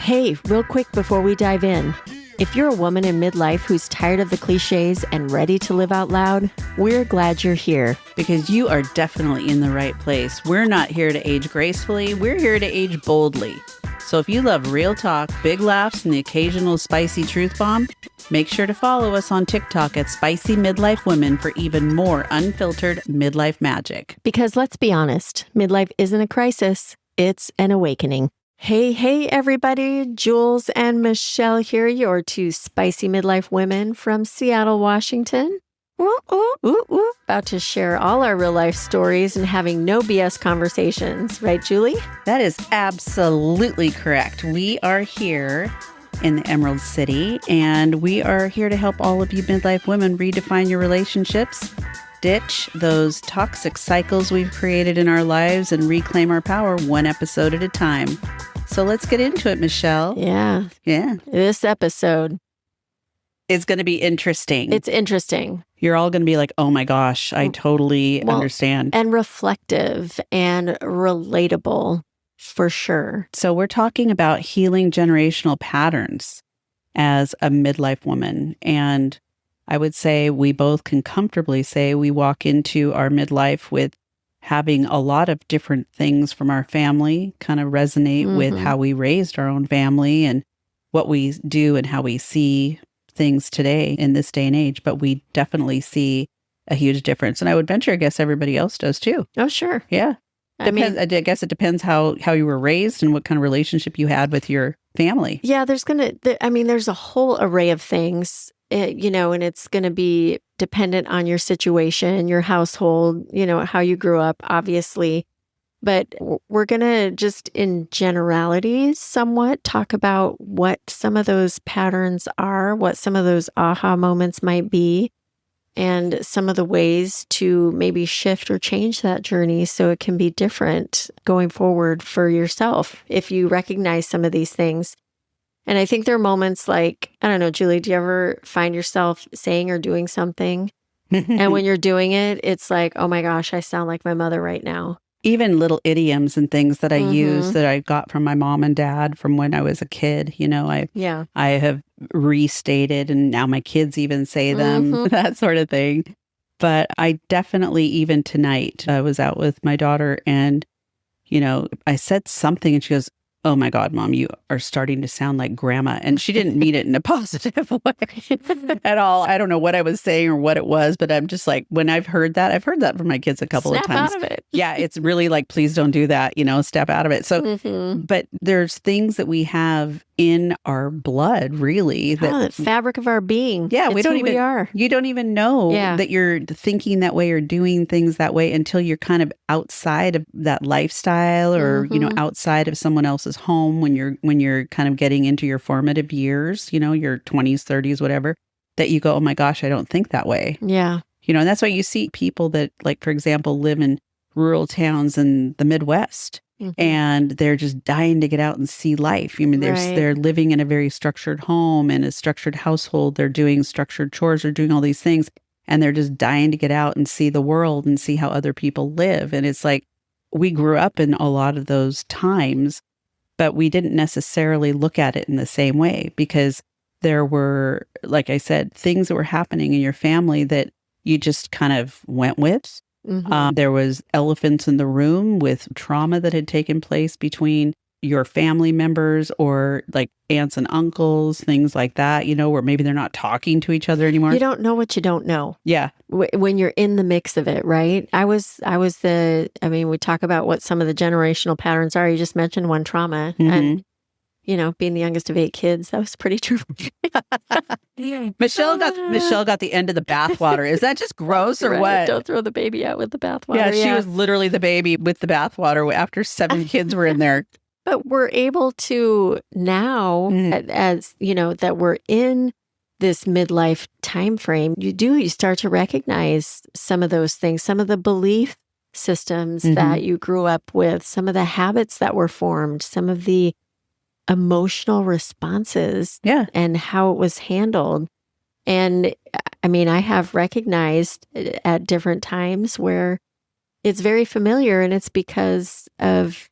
Hey, real quick before we dive in, if you're a woman in midlife who's tired of the cliches and ready to live out loud, we're glad you're here. Because you are definitely in the right place. We're not here to age gracefully, we're here to age boldly. So if you love real talk, big laughs, and the occasional spicy truth bomb, make sure to follow us on TikTok at Spicy Midlife Women for even more unfiltered midlife magic. Because let's be honest, midlife isn't a crisis, it's an awakening. Hey, everybody. Jules and Michelle here, your two spicy midlife women from Seattle, Washington. About to share all our real life stories and having no BS conversations. Right, Julie? That is absolutely correct. We are here in the Emerald City, and we are here to help all of you midlife women redefine your relationships, ditch those toxic cycles we've created in our lives, and reclaim our power one episode at a time. So let's get into it, Michelle. Yeah. This episode is going to be interesting. It's interesting. You're all going to be like, oh my gosh, I totally understand. And reflective and relatable for sure. So we're talking about healing generational patterns as a midlife woman. And I would say we both can comfortably say we walk into our midlife with having a lot of different things from our family kind of resonate with how we raised our own family and what we do and how we see things today in this day and age. But we definitely see a huge difference. And I would venture, I guess everybody else does too. Oh, sure. Yeah. I guess it depends how you were raised and what kind of relationship you had with your family. Yeah, there's a whole array of things, and it's going to be dependent on your situation, your household, how you grew up, obviously. But we're going to just in generalities somewhat talk about what some of those patterns are, what some of those aha moments might be, and some of the ways to maybe shift or change that journey so it can be different going forward for yourself if you recognize some of these things. And I think there are moments like, I don't know, Julie, do you ever find yourself saying or doing something? And when you're doing it, it's like, oh my gosh, I sound like my mother right now. Even little idioms and things that I use that I got from my mom and dad from when I was a kid, I have restated, and now my kids even say them, that sort of thing. But I definitely, even tonight, I was out with my daughter and, I said something and she goes, oh my God, Mom, you are starting to sound like grandma. And she didn't mean it in a positive way at all. I don't know what I was saying or what it was, but I'm just like, when I've heard that from my kids a couple of times. Snap out of it. Yeah, it's really like, please don't do that, step out of it. So, but there's things that we have in our blood, really. The fabric of our being. Yeah, we are. You don't even know that you're thinking that way or doing things that way until you're kind of outside of that lifestyle or, outside of someone else's home when you're kind of getting into your formative years, your 20s, 30s, whatever, that you go, oh my gosh, I don't think that way. Yeah. And that's why you see people that, like, for example, live in rural towns in the Midwest. And they're just dying to get out and see life. They're living in a very structured home and a structured household. They're doing structured chores. They're doing all these things. And they're just dying to get out and see the world and see how other people live. And it's like, we grew up in a lot of those times, but we didn't necessarily look at it in the same way because there were, like I said, things that were happening in your family that you just kind of went with. There was elephants in the room with trauma that had taken place between your family members or like aunts and uncles, things like that, where maybe they're not talking to each other anymore. You don't know what you don't know. Yeah. When you're in the mix of it, right? We talk about what some of the generational patterns are. You just mentioned one, trauma. And being the youngest of 8 kids, that was pretty true. Michelle got the end of the bathwater. Is that just gross or what? Don't throw the baby out with the bathwater. Yeah, she was literally the baby with the bathwater after 7 kids were in there. But we're able to now, as that we're in this midlife time frame, you start to recognize some of those things, some of the belief systems that you grew up with, some of the habits that were formed, some of the emotional responses and how it was handled. And I have recognized at different times where it's very familiar, and it's because of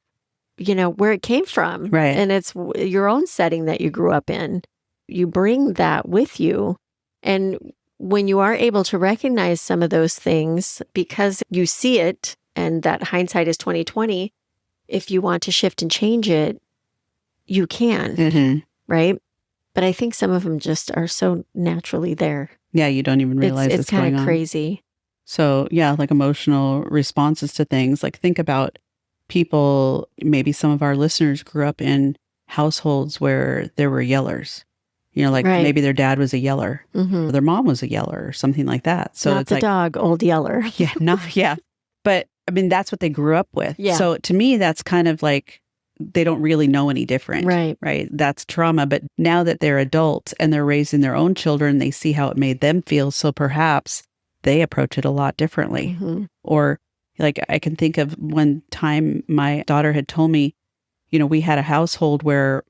where it came from. Right. And it's your own setting that you grew up in. You bring that with you. And when you are able to recognize some of those things because you see it, and that hindsight is 2020, if you want to shift and change it, you can, right? But I think some of them just are so naturally there. Yeah, you don't even realize it's kind of crazy. So yeah, like emotional responses to things. Like think about people, maybe some of our listeners grew up in households where there were yellers. Like maybe their dad was a yeller, or their mom was a yeller, or something like that. So not it's the dog, old yeller. Yeah. But I mean, that's what they grew up with. Yeah. So to me, that's kind of like they don't really know any different. Right. That's trauma. But now that they're adults and they're raising their own children, they see how it made them feel. So perhaps they approach it a lot differently. Or like I can think of one time my daughter had told me, we had a household where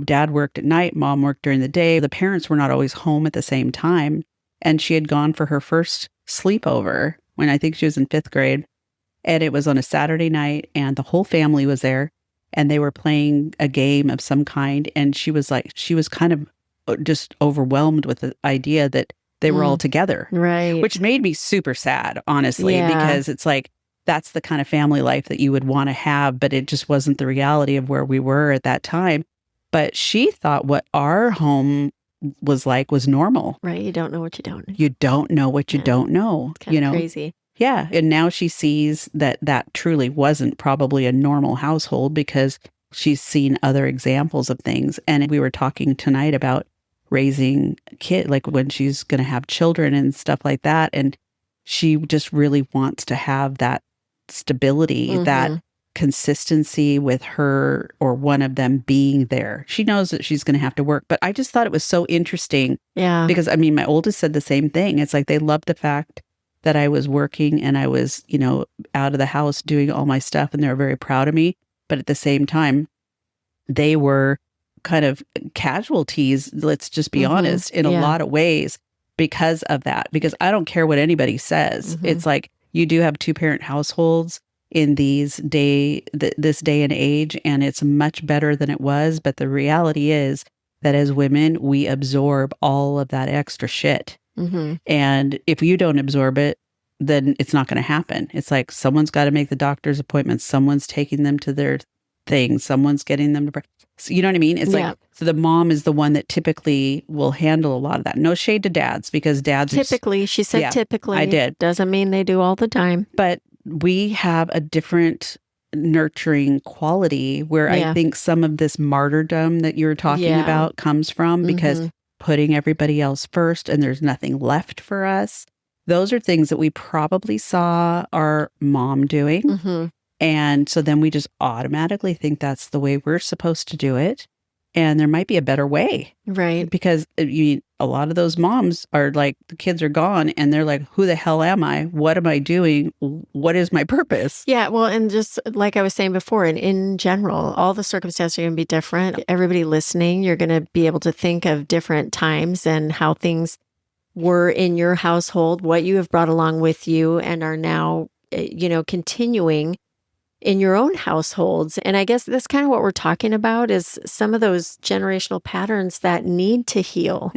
dad worked at night, mom worked during the day. The parents were not always home at the same time. And she had gone for her first sleepover when I think she was in 5th grade. And it was on a Saturday night and the whole family was there and they were playing a game of some kind. And she was kind of just overwhelmed with the idea that they were all together. Right. Which made me super sad, honestly, because it's like, that's the kind of family life that you would want to have, but it just wasn't the reality of where we were at that time. But she thought what our home was like was normal. Right. You don't know what you don't know. You don't know what you don't know. It's kind of crazy. Yeah. And now she sees that truly wasn't probably a normal household because she's seen other examples of things. And we were talking tonight about raising a kid, like when she's going to have children and stuff like that. And she just really wants to have that stability, that consistency with her or one of them being there. She knows that she's going to have to work, but I just thought it was so interesting. Yeah. Because I mean, my oldest said the same thing. It's like they loved the fact that I was working and I was, out of the house doing all my stuff and they were very proud of me. But at the same time, they were kind of casualties, let's just be honest, in a lot of ways because of that. Because I don't care what anybody says. It's like you do have 2-parent households in this day and age, and it's much better than it was. But the reality is that as women, we absorb all of that extra shit. And if you don't absorb it, then it's not going to happen. It's like someone's got to make the doctor's appointments. Someone's taking them to their thing. Someone's getting them to... So you know what I mean? It's like, so the mom is the one that typically will handle a lot of that. No shade to dads, because dads... Typically, she said typically. I did. Doesn't mean they do all the time. But we have a different nurturing quality where I think some of this martyrdom that you're talking about comes from, because putting everybody else first and there's nothing left for us. Those are things that we probably saw our mom doing. And so then we just automatically think that's the way we're supposed to do it. And there might be a better way. Right. Because a lot of those moms are like, the kids are gone and they're like, who the hell am I? What am I doing? What is my purpose? Yeah. Well, and just like I was saying before, and in general, all the circumstances are going to be different. Everybody listening, you're going to be able to think of different times and how things were in your household, what you have brought along with you and are now, continuing in your own households. And I guess that's kind of what we're talking about, is some of those generational patterns that need to heal,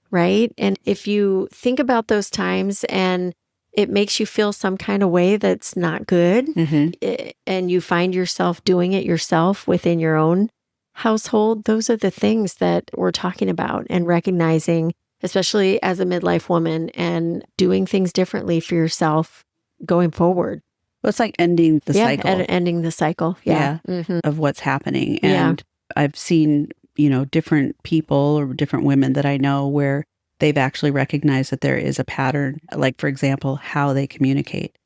right? And if you think about those times and it makes you feel some kind of way that's not good, and you find yourself doing it yourself within your own household, those are the things that we're talking about, and recognizing, especially as a midlife woman, and doing things differently for yourself going forward. Well, it's like ending the cycle. Ending the cycle. Of what's happening. And I've seen, different people or different women that I know where they've actually recognized that there is a pattern, like, for example, how they communicate.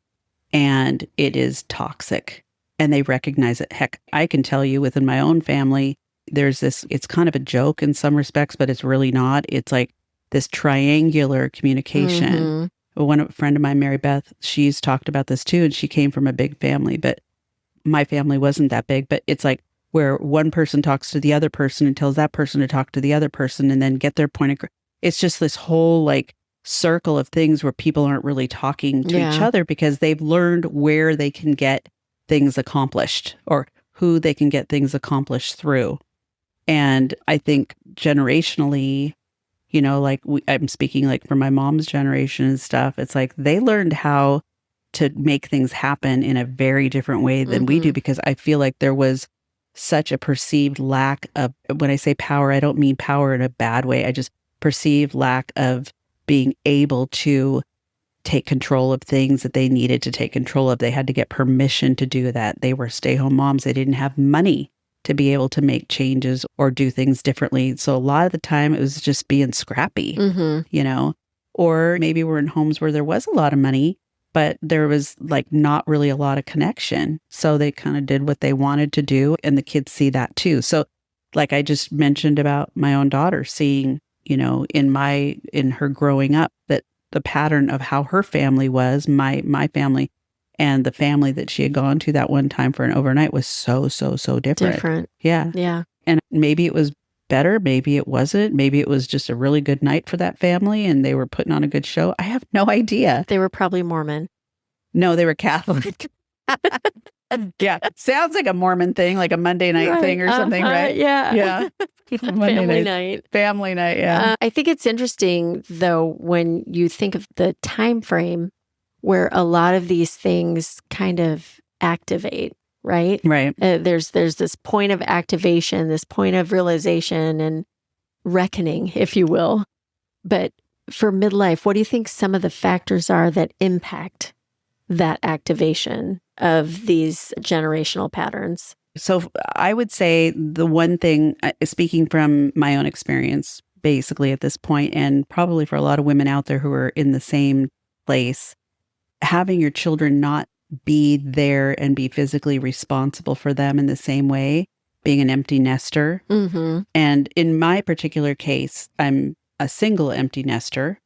And it is toxic. And they recognize it. Heck, I can tell you within my own family, there's this, it's kind of a joke in some respects, but it's really not. It's like this triangular communication. One friend of mine, Mary Beth, she's talked about this too, and she came from a big family, but my family wasn't that big. But it's like where one person talks to the other person and tells that person to talk to the other person and then get their point across. It's just this whole like circle of things where people aren't really talking to each other because they've learned where they can get things accomplished or who they can get things accomplished through. And I think generationally, like I'm speaking like for my mom's generation and stuff, it's like they learned how to make things happen in a very different way than we do, because I feel like there was such a perceived lack of, when I say power, I don't mean power in a bad way. I just perceived lack of being able to take control of things that they needed to take control of. They had to get permission to do that. They were stay-home moms. They didn't have money to be able to make changes or do things differently. So a lot of the time it was just being scrappy, or maybe we're in homes where there was a lot of money, but there was like not really a lot of connection. So they kind of did what they wanted to do, and the kids see that too. So like I just mentioned about my own daughter seeing, in her growing up, that the pattern of how her family was, my family, and the family that she had gone to that one time for an overnight was so different. Yeah. Yeah. And maybe it was better, maybe it wasn't. Maybe it was just a really good night for that family and they were putting on a good show. I have no idea. They were probably Mormon. No, they were Catholic. Yeah. Sounds like a Mormon thing, like a Monday night thing or something, right? Yeah. Yeah. Family night. Family night, yeah. I think it's interesting, though, when you think of the time frame where a lot of these things kind of activate, right? Right. There's this point of activation, this point of realization and reckoning, if you will. But for midlife, what do you think some of the factors are that impact that activation of these generational patterns? So I would say the one thing, speaking from my own experience, basically at this point, and probably for a lot of women out there who are in the same place, having your children not be there and be physically responsible for them in the same way, being an empty nester. Mm-hmm. And in my particular case, I'm a single empty nester,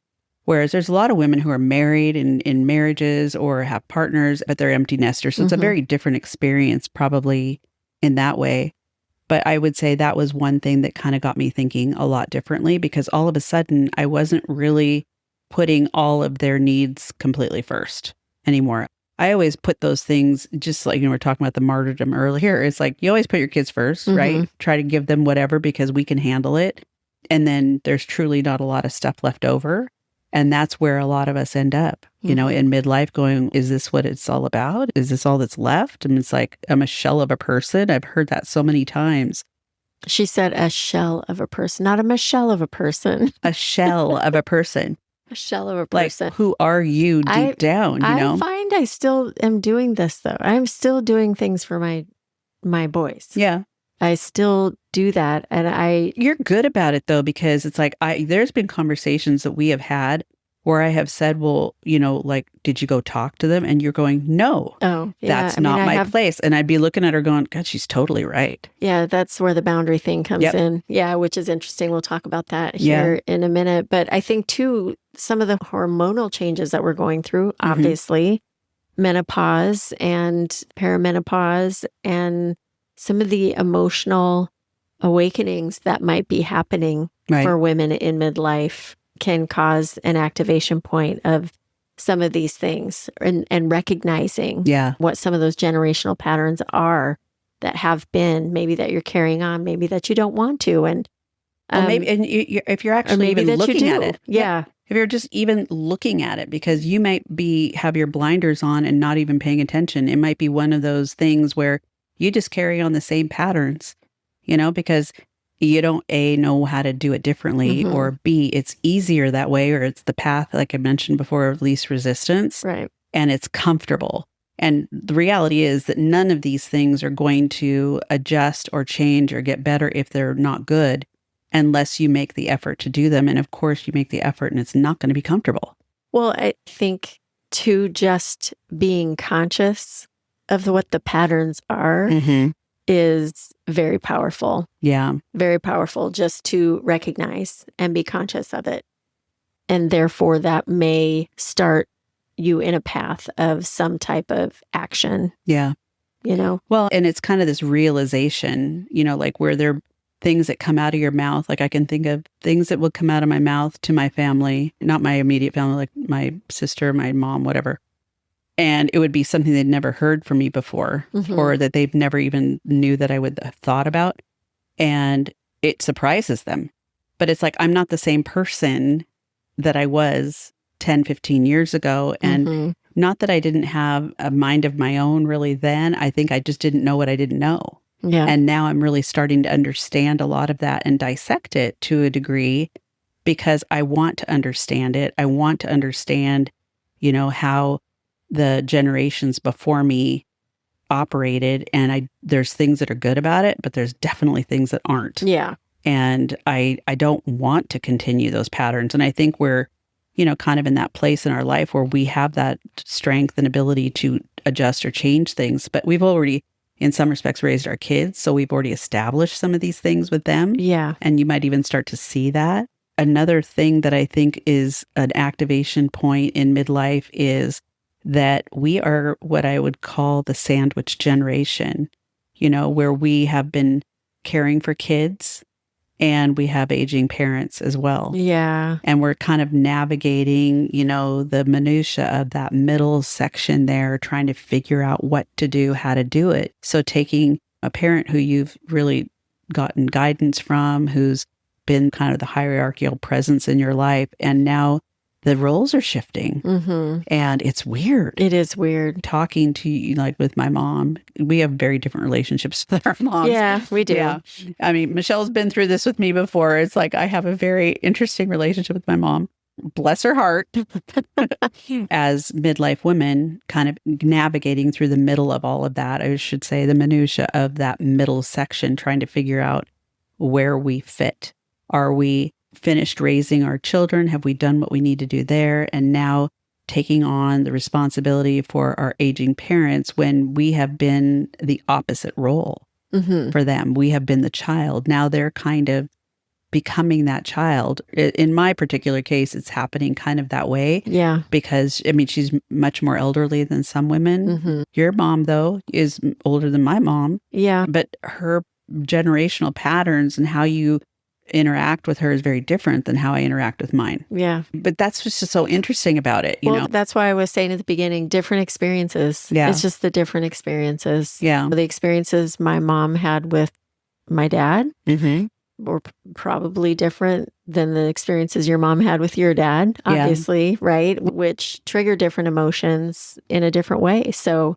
whereas there's a lot of women who are married in marriages or have partners, but they're empty nesters. So it's a very different experience probably in that way. But I would say that was one thing that kind of got me thinking a lot differently, because all of a sudden I wasn't really putting all of their needs completely first anymore. I always put those things, just like, we're talking about the martyrdom earlier. It's like, you always put your kids first, right? Try to give them whatever because we can handle it. And then there's truly not a lot of stuff left over. And that's where a lot of us end up, in midlife going, is this what it's all about? Is this all that's left? And it's like, I'm a shell of a person. I've heard that so many times. She said a shell of a person, not a Michelle of a person. A shell of a person. A shell of a person. Like, who are you deep down, I find I still am doing this, though. I'm still doing things for my boys. Yeah. I still do that. And You're good about it, though, because it's like, there's been conversations that we have had where I have said, well, like, did you go talk to them? And you're going, no, that's not my place. And I'd be looking at her going, God, she's totally right. Yeah, that's where the boundary thing comes in. Yeah, which is interesting. We'll talk about that here in a minute. But I think, too, some of the hormonal changes that we're going through, obviously, menopause and perimenopause, and some of the emotional awakenings that might be happening for women in midlife can cause an activation point of some of these things, and recognizing what some of those generational patterns are that have been, maybe that you're carrying on, maybe that you don't want to. And maybe, and if you're actually even looking at it. Yeah. If you're just even looking at it, because you might have your blinders on and not even paying attention. It might be one of those things where you just carry on the same patterns, because you don't A, know how to do it differently, or B, it's easier that way, or it's the path, like I mentioned before, of least resistance. Right. And it's comfortable. And the reality is that none of these things are going to adjust or change or get better if they're not good, unless you make the effort to do them. And of course, you make the effort and it's not going to be comfortable. Well, I think, too, just being conscious of what the patterns are is very powerful. Yeah. Very powerful, just to recognize and be conscious of it. And therefore, that may start you in a path of some type of action. Yeah. Well, and it's kind of this realization, like where there are things that come out of your mouth. Like I can think of things that would come out of my mouth to my family, not my immediate family, like my sister, my mom, whatever, And it would be something they'd never heard from me before, or that they've never even knew that I would have thought about. And it surprises them. But it's like, I'm not the same person that I was 10, 15 years ago. And not that I didn't have a mind of my own really then. I think I just didn't know what I didn't know. Yeah. And now I'm really starting to understand a lot of that and dissect it to a degree, because I want to understand it. I want to understand, how the generations before me operated. And there's things that are good about it, but there's definitely things that aren't. Yeah. And I don't want to continue those patterns. And I think we're, kind of in that place in our life where we have that strength and ability to adjust or change things. But we've already, in some respects, raised our kids. So we've already established some of these things with them. Yeah. And you might even start to see that. Another thing that I think is an activation point in midlife is that we are what I would call the sandwich generation, where we have been caring for kids and we have aging parents as well. Yeah. And we're kind of navigating, the minutia of that middle section there, trying to figure out what to do, how to do it. So taking a parent who you've really gotten guidance from, who's been kind of the hierarchical presence in your life, and now the roles are shifting. And it's weird. It is weird. Talking to you, like with my mom, we have very different relationships with our moms. Yeah, we do. Yeah. I mean, Michelle's been through this with me before. It's like I have a very interesting relationship with my mom. Bless her heart. As midlife women, kind of navigating through the middle of all of that, I should say the minutia of that middle section, trying to figure out where we fit. Are we finished raising our children? Have we done what we need to do there? And now taking on the responsibility for our aging parents when we have been the opposite role for them. We have been the child. Now they're kind of becoming that child. In my particular case, it's happening kind of that way. Yeah. Because, I mean, she's much more elderly than some women. Your mom, though, is older than my mom. Yeah. But her generational patterns and how you interact with her is very different than how I interact with mine. Yeah. But that's what's just so interesting about it, you know? That's why I was saying at the beginning, different experiences. Yeah. It's just the different experiences. Yeah. The experiences my mom had with my dad were probably different than the experiences your mom had with your dad, obviously, right? Which trigger different emotions in a different way. So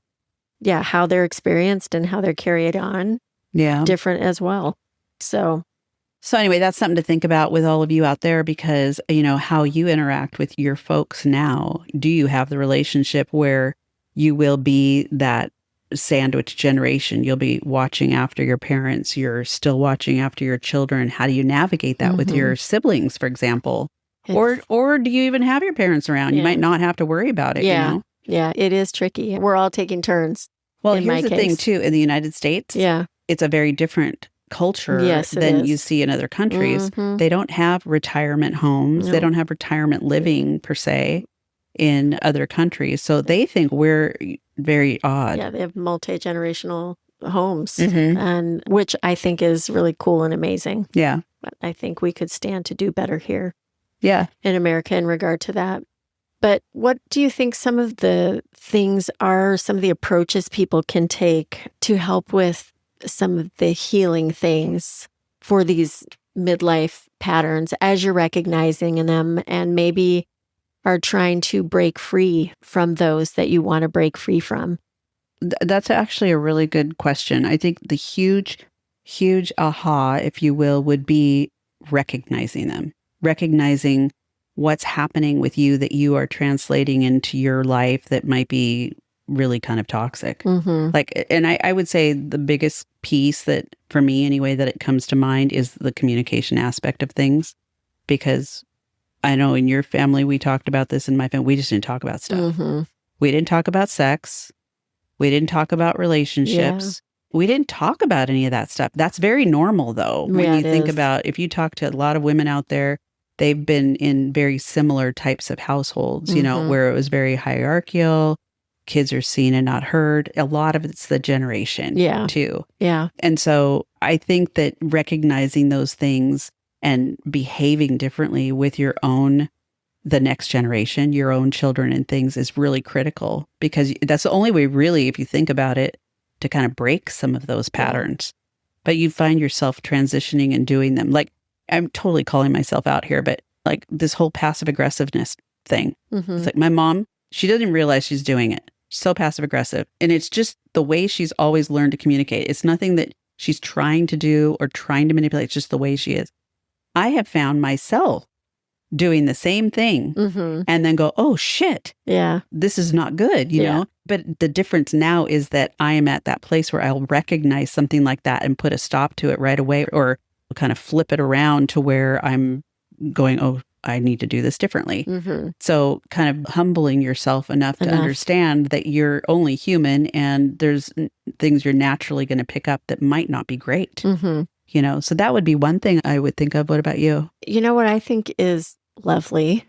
yeah, how they're experienced and how they're carried on, different as well. So anyway, that's something to think about with all of you out there, because, you know, how you interact with your folks now. Do you have the relationship where you will be that sandwich generation? You'll be watching after your parents. You're still watching after your children. How do you navigate that with your siblings, for example? Or do you even have your parents around? You might not have to worry about it, you know? Yeah, it is tricky. We're all taking turns. Well, here's the thing, too. In the United States, it's a very different culture than you see in other countries. They don't have retirement homes. They don't have retirement living per se in other countries. So they think we're very odd. Yeah, they have multi-generational homes, and which I think is really cool and amazing. Yeah. But I think we could stand to do better here. Yeah. In America in regard to that. But what do you think some of the things are, some of the approaches people can take to help with some of the healing things for these midlife patterns as you're recognizing in them, and maybe are trying to break free from those that you want to break free from? That's actually a really good question. I think the huge aha, if you will, would be recognizing them, recognizing what's happening with you that you are translating into your life that might be really kind of toxic. Like, and I would say the biggest piece that, for me anyway, that it comes to mind is the communication aspect of things. Because I know in your family, we talked about this. In my family, we just didn't talk about stuff. We didn't talk about sex. We didn't talk about relationships. We didn't talk about any of that stuff. That's very normal, though. When you think about, if you talk to a lot of women out there, they've been in very similar types of households, you know, where it was very hierarchical. Kids are seen and not heard. A lot of it's the generation too. Yeah. And so I think that recognizing those things and behaving differently with your own the next generation, your own children and things is really critical, because that's the only way really, if you think about it, to kind of break some of those patterns. But you find yourself transitioning and doing them. Like, I'm totally calling myself out here, but like this whole passive aggressiveness thing. It's like my mom, she doesn't realize she's doing it. She's so passive aggressive. And it's just the way she's always learned to communicate. It's nothing that she's trying to do or trying to manipulate. It's just the way she is. I have found myself doing the same thing and then go, oh shit, this is not good, you know? But the difference now is that I am at that place where I'll recognize something like that and put a stop to it right away, or kind of flip it around to where I'm going, oh, I need to do this differently. So kind of humbling yourself enough to understand that you're only human and there's things you're naturally going to pick up that might not be great. You know, so that would be one thing I would think of. What about you? You know what I think is lovely?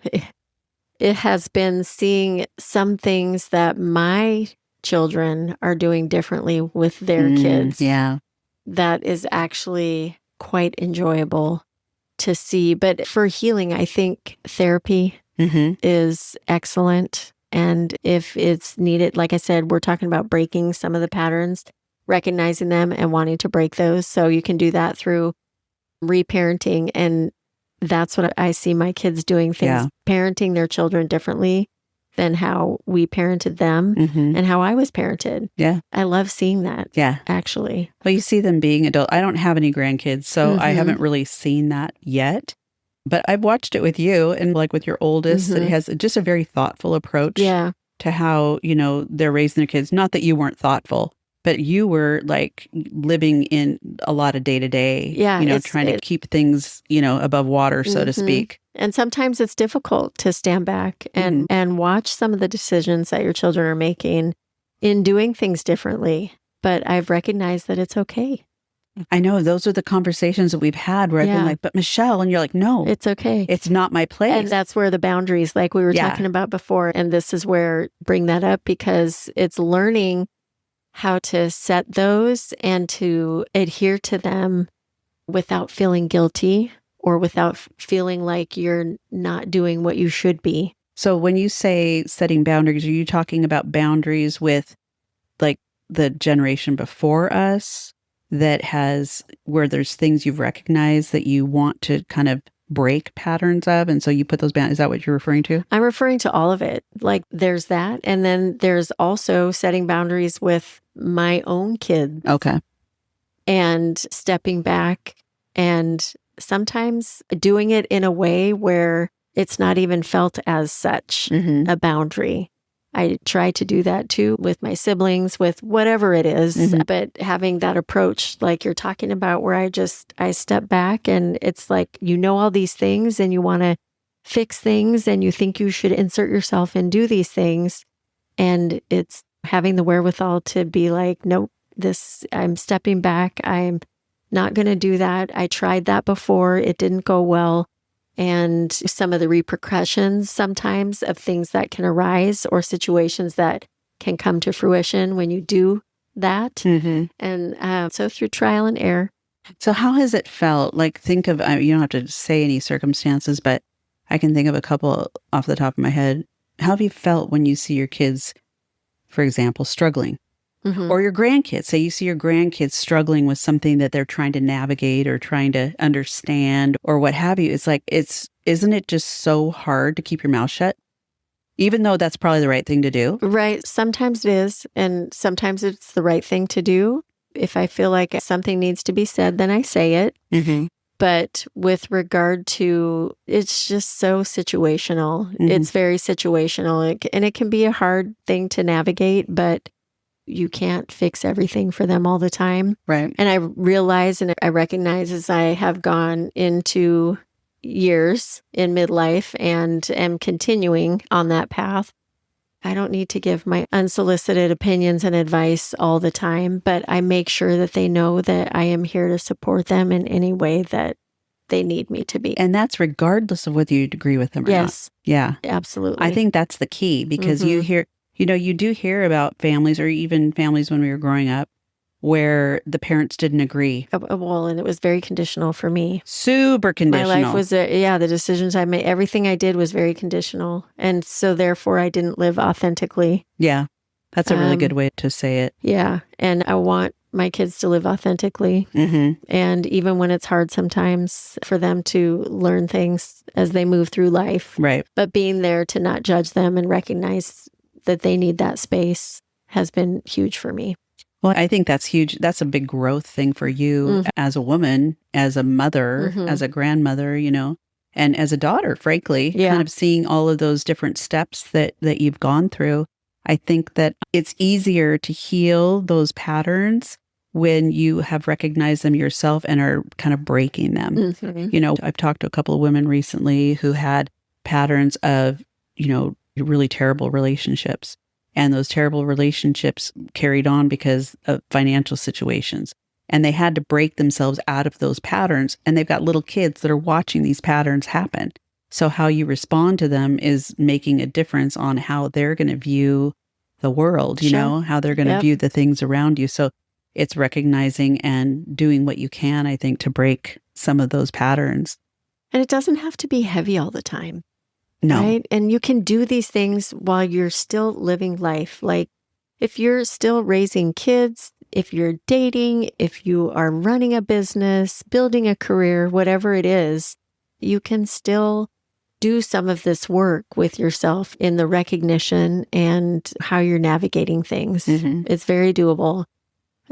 It has been seeing some things that my children are doing differently with their kids. Yeah. That is actually quite enjoyable to see. But for healing, I think therapy is excellent. And if it's needed, like I said, we're talking about breaking some of the patterns, recognizing them and wanting to break those. So you can do that through reparenting. And that's what I see my kids doing, things, parenting their children differently than how we parented them and how I was parented. Yeah. I love seeing that. Yeah. Actually. Well, you see them being adult. I don't have any grandkids, so I haven't really seen that yet. But I've watched it with you and like with your oldest, that has just a very thoughtful approach to how, you know, they're raising their kids. Not that you weren't thoughtful, but you were like living in a lot of day to day, you know, trying to keep things, you know, above water, so to speak. And sometimes it's difficult to stand back and watch some of the decisions that your children are making in doing things differently. But I've recognized that it's okay. I know those are the conversations that we've had where I've been like, but Michelle, and you're like, no, it's okay. It's not my place. And that's where the boundaries, like we were talking about before. And this is where bring that up, because it's learning how to set those and to adhere to them without feeling guilty or without feeling like you're not doing what you should be. So when you say setting boundaries, are you talking about boundaries with like the generation before us that has, where there's things you've recognized that you want to kind of break patterns of, and so you put those boundaries? Is that what you're referring to? I'm referring to all of it. Like there's that. And then there's also setting boundaries with my own kids. Okay. And stepping back and sometimes doing it in a way where it's not even felt as such a boundary. I try to do that too with my siblings, with whatever it is, but having that approach like you're talking about, where I step back and it's like, you know, all these things and you want to fix things and you think you should insert yourself and do these things. And it's having the wherewithal to be like, nope, I'm stepping back. I'm not going to do that. I tried that before. It didn't go well. And some of the repercussions sometimes of things that can arise or situations that can come to fruition when you do that. And so through trial and error. So how has it felt? Like, think of, you don't have to say any circumstances, but I can think of a couple off the top of my head. How have you felt when you see your kids, for example, struggling? Or your grandkids. Say you see your grandkids struggling with something that they're trying to navigate or trying to understand or what have you. It's like, isn't it just so hard to keep your mouth shut? Even though that's probably the right thing to do. Right. Sometimes it is. And sometimes it's the right thing to do. If I feel like something needs to be said, then I say it. But with regard to, it's just so situational. It's very situational. And it can be a hard thing to navigate, but you can't fix everything for them all the time. Right. And I realize and I recognize as I have gone into years in midlife and am continuing on that path, I don't need to give my unsolicited opinions and advice all the time, but I make sure that they know that I am here to support them in any way that they need me to be. And that's regardless of whether you agree with them or not. Yeah. Absolutely. I think that's the key, because you hear, you know, you do hear about families, or even families when we were growing up, where the parents didn't agree? Well, and it was very conditional for me. Super conditional. My life was, the decisions I made, everything I did was very conditional. And so therefore I didn't live authentically. Yeah. That's a really good way to say it. Yeah. And I want my kids to live authentically. And even when it's hard sometimes for them to learn things as they move through life. Right. But being there to not judge them and recognize that they need that space has been huge for me. Well, I think that's huge. That's a big growth thing for you as a woman, as a mother, as a grandmother, and as a daughter, frankly, kind of seeing all of those different steps that you've gone through. I think that it's easier to heal those patterns when you have recognized them yourself and are kind of breaking them. I've talked to a couple of women recently who had patterns of, really terrible relationships. And those terrible relationships carried on because of financial situations. And they had to break themselves out of those patterns. And they've got little kids that are watching these patterns happen. So how you respond to them is making a difference on how they're going to view the world, how they're going to view the things around you. So it's recognizing and doing what you can, I think, to break some of those patterns. And it doesn't have to be heavy all the time. No. Right? And you can do these things while you're still living life. Like if you're still raising kids, if you're dating, if you are running a business, building a career, whatever it is, you can still do some of this work with yourself in the recognition and how you're navigating things. It's very doable.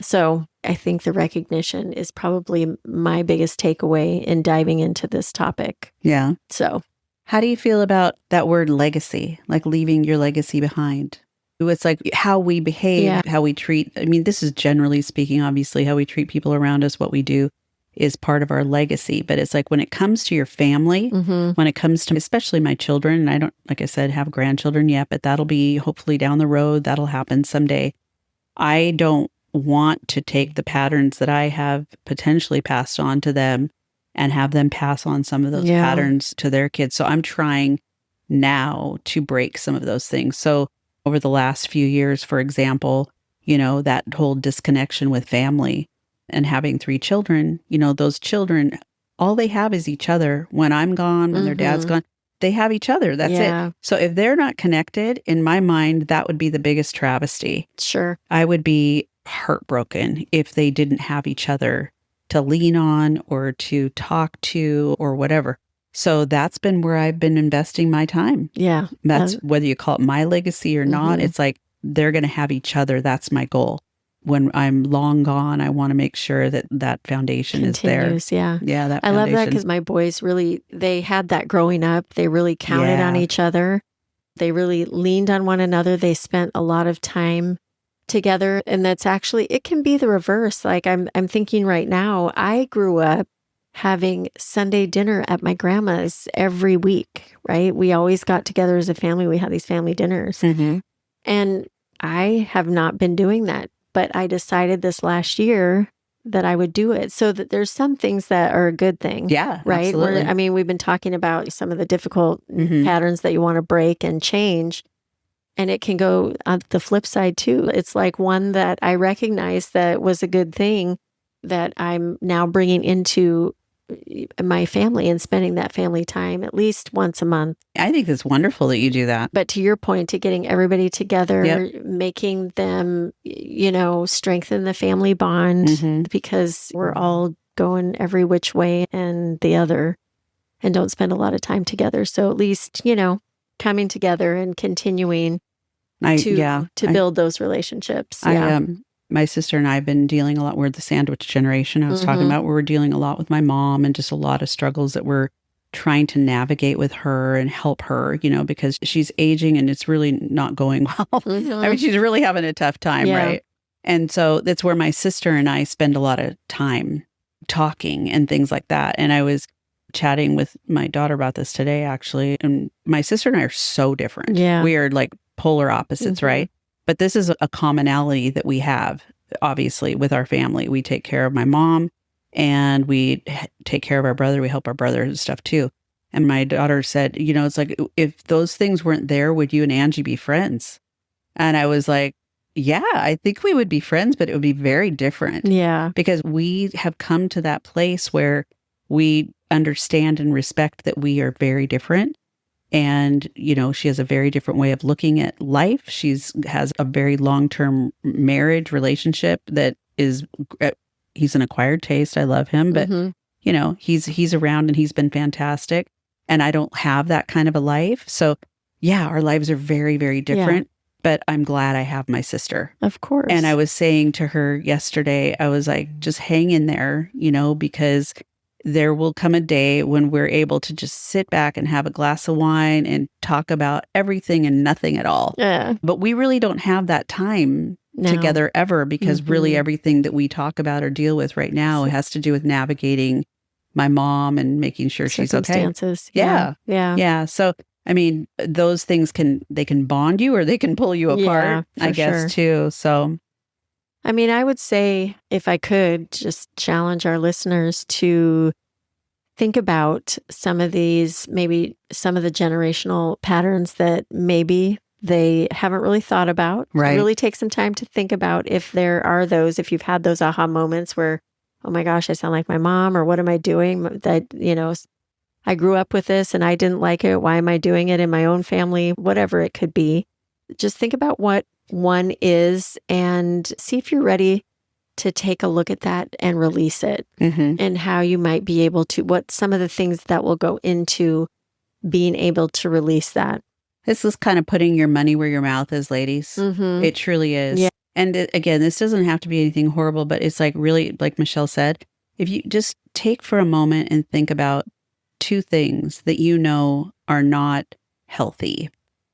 So I think the recognition is probably my biggest takeaway in diving into this topic. Yeah. So how do you feel about that word legacy, like leaving your legacy behind? It's like how we behave, how we treat. I mean, this is generally speaking, obviously, how we treat people around us, what we do is part of our legacy. But it's like when it comes to your family, when it comes to especially my children, and I don't, like I said, have grandchildren yet, but that'll be hopefully down the road. That'll happen someday. I don't want to take the patterns that I have potentially passed on to them and have them pass on some of those patterns to their kids. So I'm trying now to break some of those things. So over the last few years, for example, that whole disconnection with family and having 3 children, those children, all they have is each other. When I'm gone, when their dad's gone, they have each other. That's it. So if they're not connected, in my mind, that would be the biggest travesty. Sure. I would be heartbroken if they didn't have each other to lean on or to talk to or whatever. So that's been where I've been investing my time. Yeah. That's whether you call it my legacy or not. It's like they're going to have each other. That's my goal. When I'm long gone, I want to make sure that that foundation continues, is there. Yeah. That I foundation. love that because my boys really, they had that growing up. They really counted on each other. They really leaned on one another. They spent a lot of time together. And that's actually, it can be the reverse. Like I'm thinking right now, I grew up having Sunday dinner at my grandma's every week, right? We always got together as a family. We had these family dinners. And I have not been doing that, but I decided this last year that I would do it. So that there's some things that are a good thing. Yeah, right? absolutely. We've been talking about some of the difficult patterns that you want to break and change. And it can go on the flip side too. It's like one that I recognize that was a good thing that I'm now bringing into my family and spending that family time at least once a month. I think it's wonderful that you do that. But to your point, to getting everybody together, making them, strengthen the family bond because we're all going every which way and the other and don't spend a lot of time together. So at least, coming together and continuing to build those relationships. My sister and I have been dealing a lot. We're the sandwich generation. I was talking about where we're dealing a lot with my mom and just a lot of struggles that we're trying to navigate with her and help her, because she's aging and it's really not going well. I mean, she's really having a tough time, right? And so that's where my sister and I spend a lot of time talking and things like that. And I was chatting with my daughter about this today, actually. And my sister and I are so different. Yeah. We are like polar opposites, right? But this is a commonality that we have, obviously, with our family. We take care of my mom and we take care of our brother. We help our brother and stuff too. And my daughter said, it's like, if those things weren't there, would you and Angie be friends? And I was like, Yeah, I think we would be friends, but it would be very different. Yeah. Because we have come to that place where we understand and respect that we are very different. And, she has a very different way of looking at life. Has a very long-term marriage relationship that is, he's an acquired taste. I love him, but he's around and he's been fantastic. And I don't have that kind of a life. So yeah, our lives are very, very different. Yeah. But I'm glad I have my sister. Of course. And I was saying to her yesterday, I was like, just hang in there, because there will come a day when we're able to just sit back and have a glass of wine and talk about everything and nothing at all. Yeah. But we really don't have that time together ever, because really everything that we talk about or deal with right now has to do with navigating my mom and making sure she's okay. Circumstances. Yeah. Yeah. Yeah. So, I mean, those things can bond you or they can pull you apart, I guess, too. So, I mean, I would say, if I could just challenge our listeners to think about some of these, maybe some of the generational patterns that maybe they haven't really thought about. Right. Really take some time to think about if there are those, if you've had those aha moments where, oh my gosh, I sound like my mom, or what am I doing? That, I grew up with this and I didn't like it. Why am I doing it in my own family? Whatever it could be. Just think about what one is and see if you're ready to take a look at that and release it, and how you might be able to, what some of the things that will go into being able to release that. This is kind of putting your money where your mouth is, ladies. It truly is. Yeah. And again, this doesn't have to be anything horrible, but it's like really, like Michele said, if you just take for a moment and think about 2 things that are not healthy,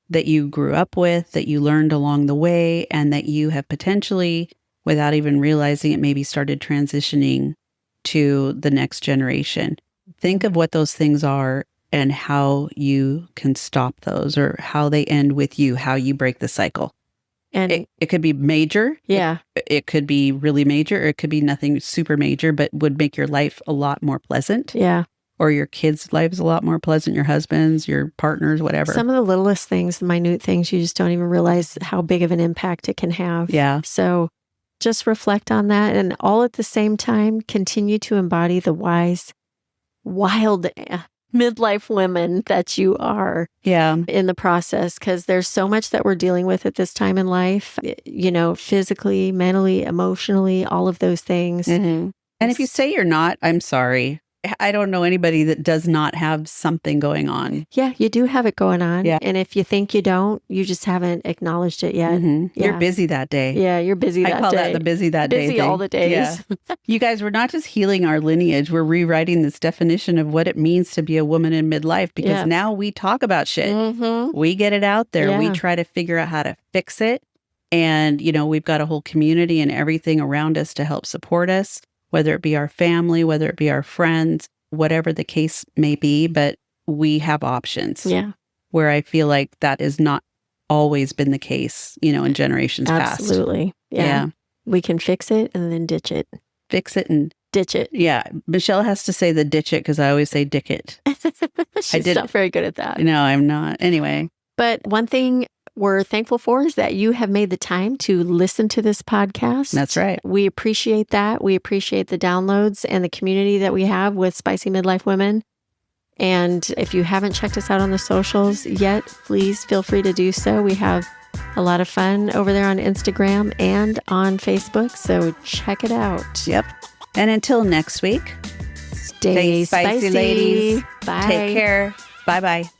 that you grew up with, that you learned along the way, and that you have potentially, without even realizing it, maybe started transitioning to the next generation. Think of what those things are and how you can stop those, or how they end with you, how you break the cycle. And it could be major. Yeah. It could be really major, or it could be nothing super major, but would make your life a lot more pleasant. Yeah. Or your kids' lives a lot more pleasant, your husband's, your partner's, whatever. Some of the littlest things, the minute things, you just don't even realize how big of an impact it can have. Yeah. So just reflect on that, and all at the same time, continue to embody the wise, wild midlife women that you are in the process, because there's so much that we're dealing with at this time in life, physically, mentally, emotionally, all of those things. And if you say you're not, I'm sorry. I don't know anybody that does not have something going on. Yeah, you do have it going on. Yeah. And if you think you don't, you just haven't acknowledged it yet. Yeah. You're busy that day. Yeah, you're busy that day. I call that the busy that day Busy thing. all the days. Yeah. You guys, we're not just healing our lineage. We're rewriting this definition of what it means to be a woman in midlife, because now we talk about shit. We get it out there. Yeah. We try to figure out how to fix it. And, we've got a whole community and everything around us to help support us, whether it be our family, whether it be our friends, whatever the case may be, but we have options. Yeah. Where I feel like that has not always been the case, in generations past. Absolutely. Yeah. We can fix it and then ditch it. Fix it and ditch it. Yeah. Michele has to say the ditch it, because I always say dick it. She's not very good at that. No, I'm not. Anyway. But one thing we're thankful for is that you have made the time to listen to this podcast. That's right. We appreciate that. We appreciate the downloads and the community that we have with Spicy Midlife Women. And if you haven't checked us out on the socials yet, please feel free to do so. We have a lot of fun over there on Instagram and on Facebook, so check it out. Yep. And until next week, stay spicy, ladies. Bye. Take care. Bye-bye.